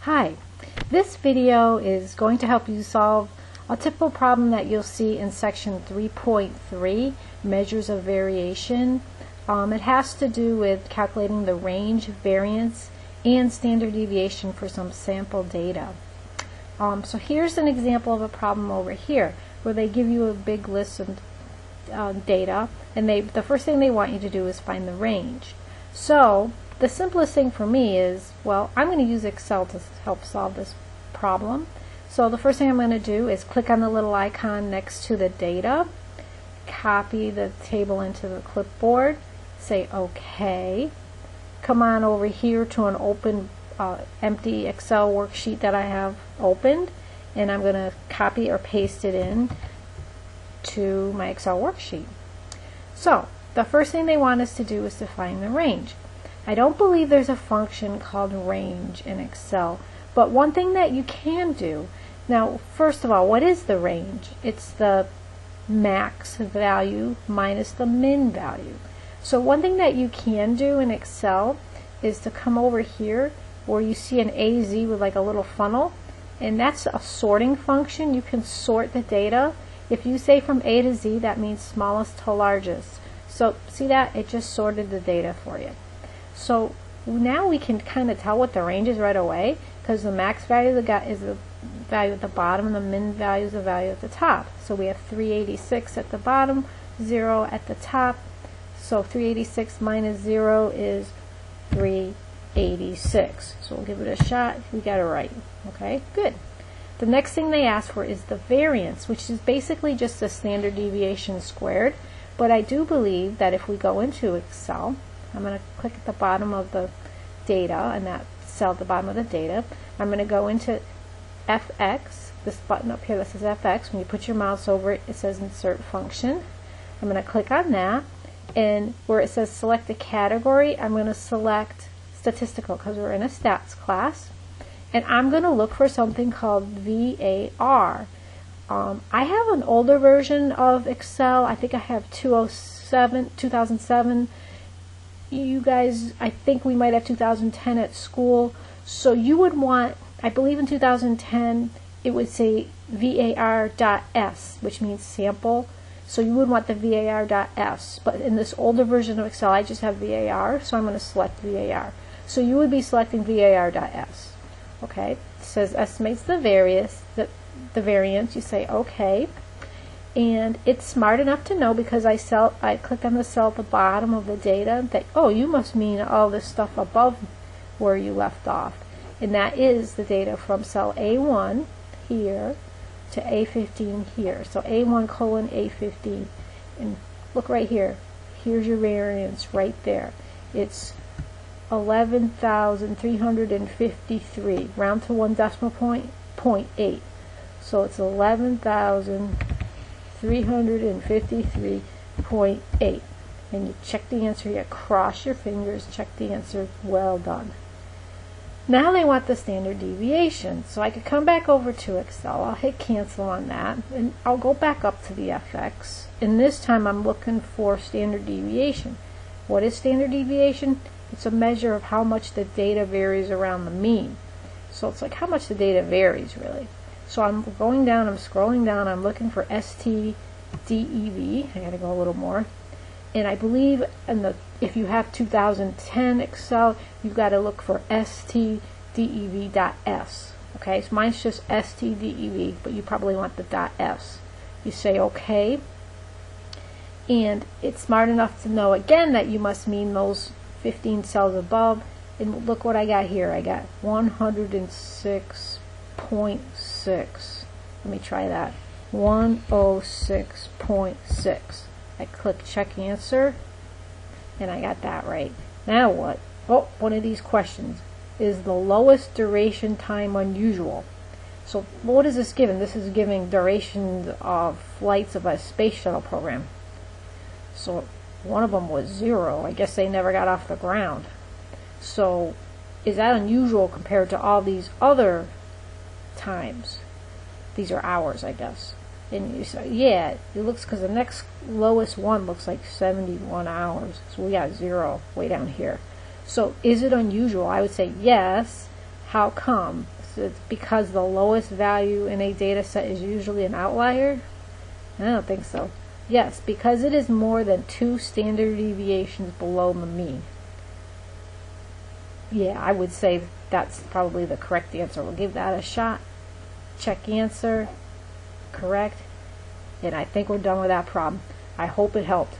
Hi, this video is going to help you solve a typical problem that you'll see in section 3.3, measures of variation. It has to do with calculating the range, variance, and standard deviation for some sample data. So here's an example of a problem over here where they give you a big list of data, and the first thing they want you to do is find the range. So the simplest thing for me is, well, I'm going to use Excel to help solve this problem. So the first thing I'm going to do is click on the little icon next to the data, copy the table into the clipboard, say OK, come on over here to an open empty Excel worksheet that I have opened, and I'm going to copy or paste it in to my Excel worksheet. So the first thing they want us to do is to find the range. I don't believe there's a function called range in Excel, but one thing that you can do, now first of all, what is the range? It's the max value minus the min value. So one thing that you can do in Excel is to come over here where you see an AZ with like a little funnel, and that's a sorting function. You can sort the data. If you say from A to Z, that means smallest to largest. So see that? It just sorted the data for you. So now we can kind of tell what the range is right away, because the max value is the value at the bottom and the min value is the value at the top. So we have 386 at the bottom, 0 at the top. So 386 minus 0 is 386. So we'll give it a shot. We got it right. Okay, good. The next thing they ask for is the variance, which is basically just the standard deviation squared. But I do believe that if we go into Excel, I'm going to click at the bottom of the data, and that cell at the bottom of the data. I'm going to go into FX, this button up here that says FX. When you put your mouse over it, it says Insert Function. I'm going to click on that, and where it says Select a Category, I'm going to select Statistical because we're in a stats class. And I'm going to look for something called VAR. I have an older version of Excel. I think I have 2007. You guys, I think we might have 2010 at school. So you would want, I believe in 2010, it would say var.s, which means sample. So you would want the var.s. But in this older version of Excel, I just have var, so I'm going to select var. So you would be selecting var.s. Okay, it says estimates the variance. You say OK. And it's smart enough to know, because I clicked on the cell at the bottom of the data, that, oh, you must mean all this stuff above where you left off. And that is the data from cell A1 here to A15 here. So A1 colon A15. And look right here. Here's your variance right there. It's 11,353. Round to one decimal point, 0.8. So it's 11,353.8. And you check the answer, you cross your fingers, check the answer, well done. Now they want the standard deviation. So I could come back over to Excel, I'll hit cancel on that, and I'll go back up to the FX. And this time I'm looking for standard deviation. What is standard deviation? It's a measure of how much the data varies around the mean. So it's like how much the data varies, really. So I'm going down, I'm scrolling down, I'm looking for STDEV. I gotta go a little more. And I believe if you have 2010 Excel, you've got to look for STDEV.S. Okay, so mine's just STDEV, but you probably want the .S. You say OK. And it's smart enough to know again that you must mean those 15 cells above. And look what I got here. I got 106.6. Let me try that. 106.6. I click check answer, and I got that right. Now what? Oh, one of these questions. Is the lowest duration time unusual? So what is this giving? This is giving duration of flights of a space shuttle program. So one of them was 0. I guess they never got off the ground. So is that unusual compared to all these other times? These are hours, I guess. And you say, yeah, it looks, because the next lowest one looks like 71 hours. So we got 0 way down here. So is it unusual? I would say yes. How come? So it's because the lowest value in a data set is usually an outlier? I don't think so. Yes, because it is more than 2 standard deviations below the mean. Yeah, I would say that's probably the correct answer. We'll give that a shot. Check answer. Correct. And I think we're done with that problem. I hope it helped.